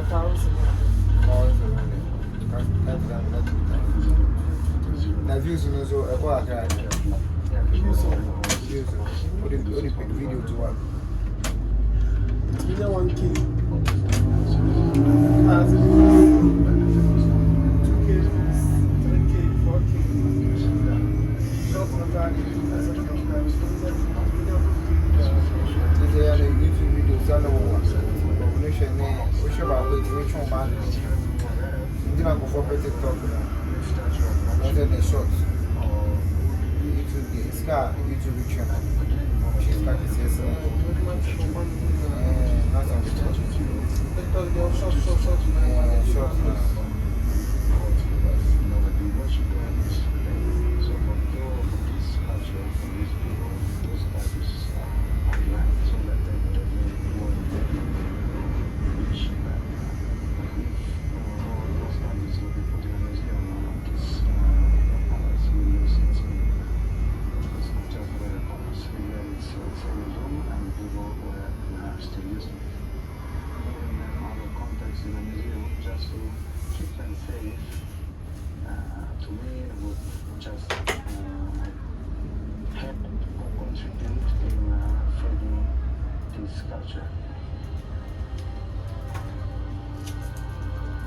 cows around it. Now views in also a car crack. Views only pick video to one. You know 1K. 2K, 3K, 4K. Short They are YouTube videos. I know combination. We should have which one man. You know, go for TikTok. And then the shorts. YouTube, it's got YouTube channel. She's got the CSN. Not on the short.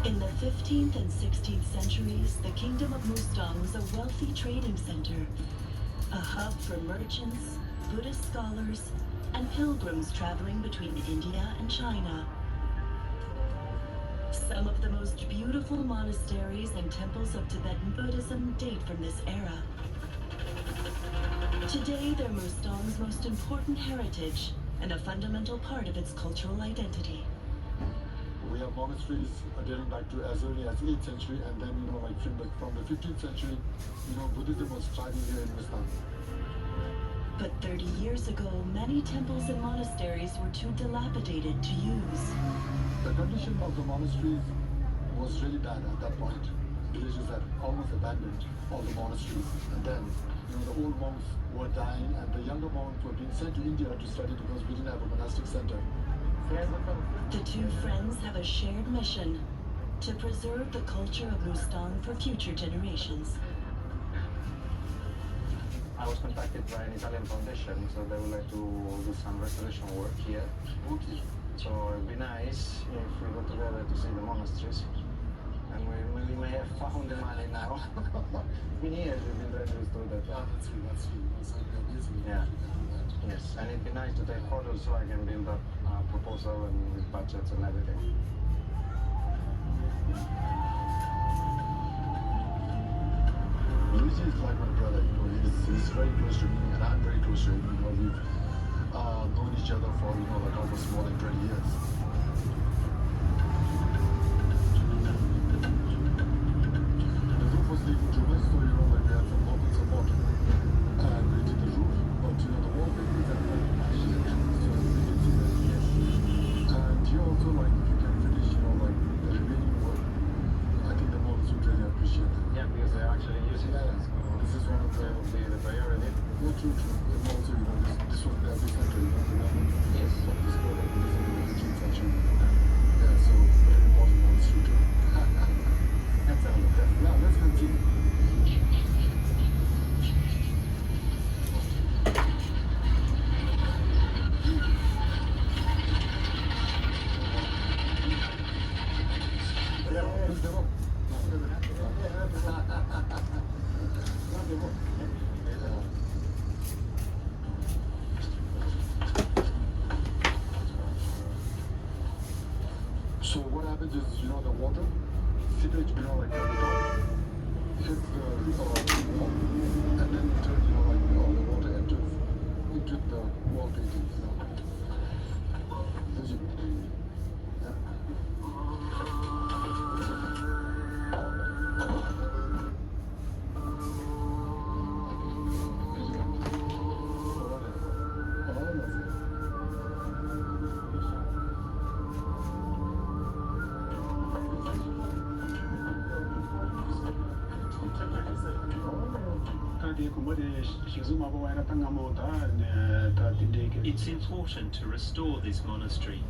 In the 15th and 16th centuries, the Kingdom of Mustang was a wealthy trading center, a hub for merchants, Buddhist scholars, and pilgrims traveling between India and China. Some of the most beautiful monasteries and temples of Tibetan Buddhism date from this era. Today, they're Mustang's most important heritage and a fundamental part of its cultural identity. We have monasteries dating back to as early as 8th century, and then like from the 15th century, Buddhism was thriving here in Mustang. But 30 years ago, many temples and monasteries were too dilapidated to use. The condition of the monasteries was really bad at that point. Villages had almost abandoned all the monasteries, and then the old monks were dying, and the younger monks were being sent to India to study because we didn't have a monastic center. The two friends have a shared mission to preserve the culture of Mustang for future generations. I was contacted by an Italian foundation, so they would like to do some restoration work here. So it'd be nice if we go together to see the monasteries. And we may have found the money now. It's been years we've been trying to restore that. That's amazing. Yeah. Yes, and it'd be nice to take photos so I can build up a proposal and with budgets and everything. Luigi is like my brother. He's very close to me, and I'm very close to him. We've known each other for like almost more than 20 years. The roof was leaking too much, so like we had some local support, and we did the roof. But the wall paintings and and here also like if you can finish like the remaining work, I think the mothers would really appreciate it. Yeah, because they're actually using it. So this is one of the priority. Yeah, true. And also, this was their big center, Yes. Of this building, this is in the 15th century. Yeah, so very important on the street. That sounds good. Yeah, let's continue. So what happens is, the water, seepage, like at the top, hits the wall, and then it turns, like all the water enters into the wall painting, As you, yeah. It's important to restore this monastery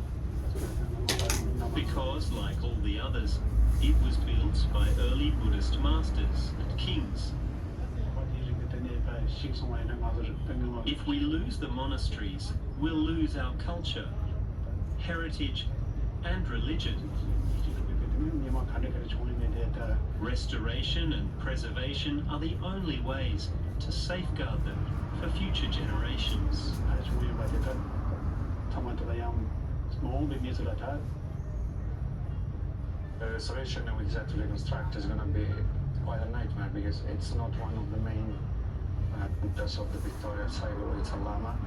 because, like the others. It was built by early Buddhist masters and kings. If we lose the monasteries, we'll lose our culture, heritage, and religion. Restoration and preservation are the only ways to safeguard them for future generations. The restoration we decide to reconstruct is going to be quite a nightmare because it's not one of the main Buddhas of the Victoria cycle, it's a Lama.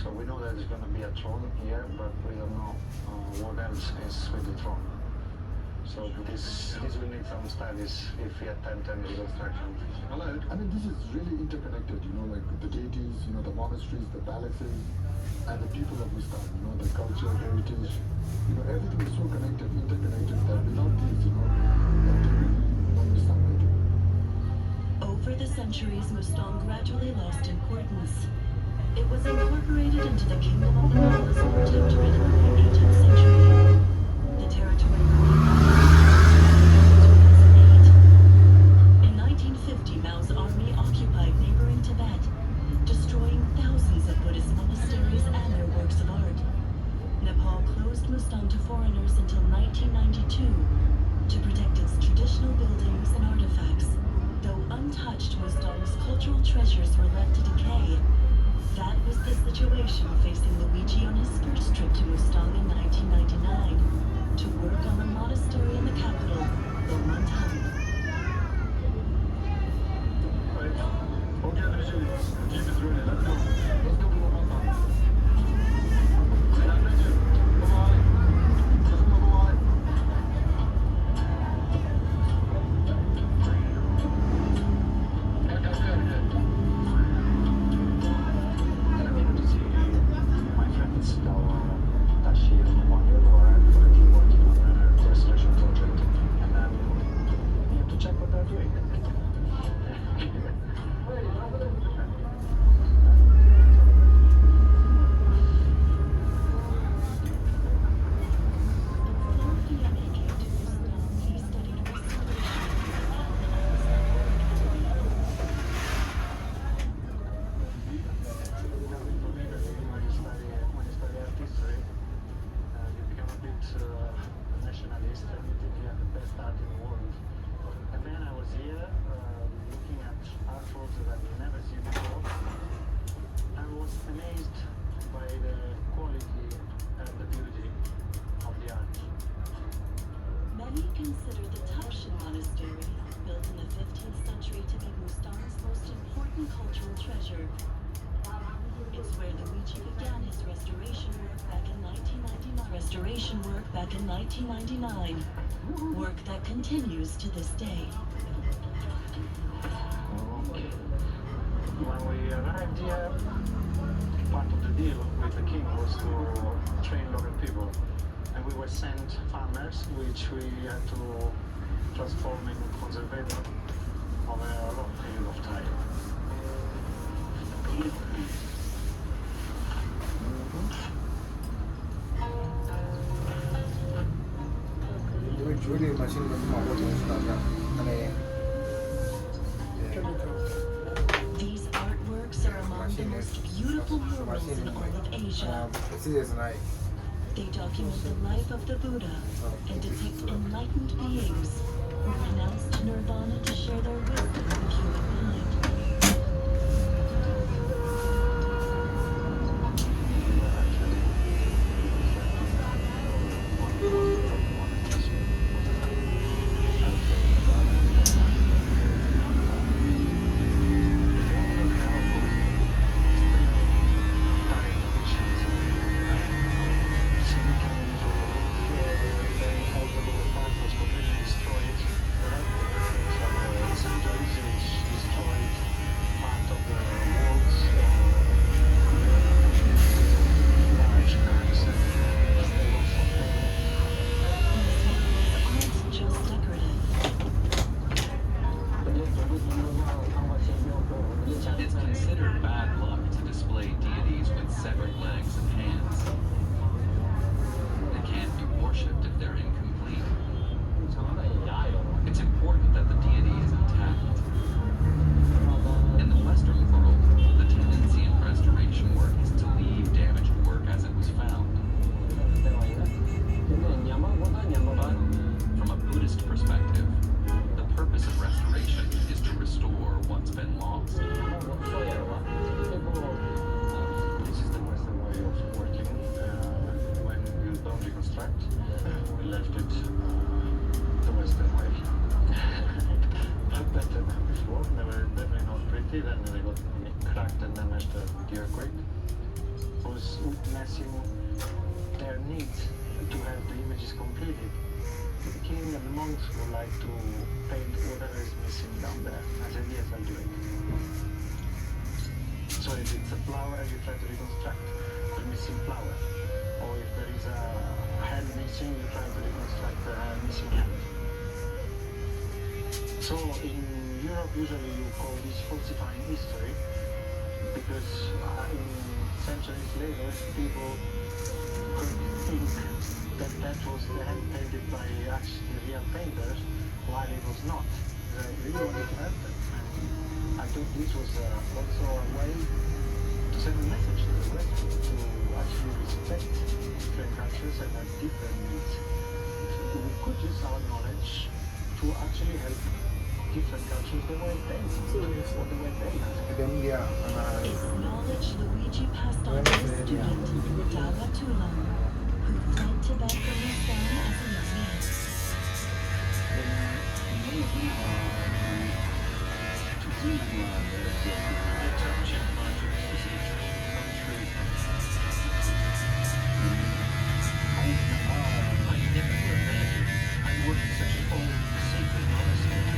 So we know that there's going to be a throne here, but we don't know what else is with the throne. So this will need some studies if we attempt any reconstruction. Well, I mean, this is really interconnected, you know, like the deities, you know, the monasteries, the palaces, and the people of Mustang, you know, the culture, heritage, you know, everything is so connected, interconnected, that without these, you know, they really Mustang right? Over the centuries, Mustang gradually lost importance. It was incorporated into the Kingdom of the Mongol Protectorate in the 18th century. The territory in 1950, Mao's army occupied neighboring Tibet, destroying thousands of Buddhist monasteries and their works of art. Nepal closed Mustang to foreigners until 1992 to protect its traditional buildings and artifacts. Though untouched, Mustang's cultural treasures were left to decay. That was the situation facing Luigi on his first trip to Mustang in 1999 to work on a monastery in the capital, Mustang. Consider the Taishan Monastery, built in the 15th century, to be Mustang's most important cultural treasure. It's where Luigi began his restoration work back in 1999. Work that continues to this day. When we arrived here, part of the deal with the king was to train local people. And we were sent farmers, which we had to transform in conservators over a long period of time. Really machine These artworks are among the most beautiful murals in all of Asia. They document the life of the Buddha and depict enlightened beings who renounced nirvana to share their wisdom with humankind. completed and then they got cracked and damaged with the earthquake, was witnessing their need to have the images completed. The king and the monks would like to paint whatever is missing down there. I said, yes, I'll do it. So if it's a flower, you try to reconstruct the missing flower. Or if there is a hand missing, you try to reconstruct the missing hand. So in Europe, usually you call this falsifying history, because in centuries later, people could think that that was the hand painted by actually real painters, while it was not. They really wanted to help them. And I think this was also a way to send a message to the West, to actually respect different cultures and have different needs. We could use our knowledge to actually help different cultures the way they need, or the way they have. Them there, Is knowledge Luigi passed on to his student, Dawa Tula, who fled Tibet from Mustang as a young man. Detention.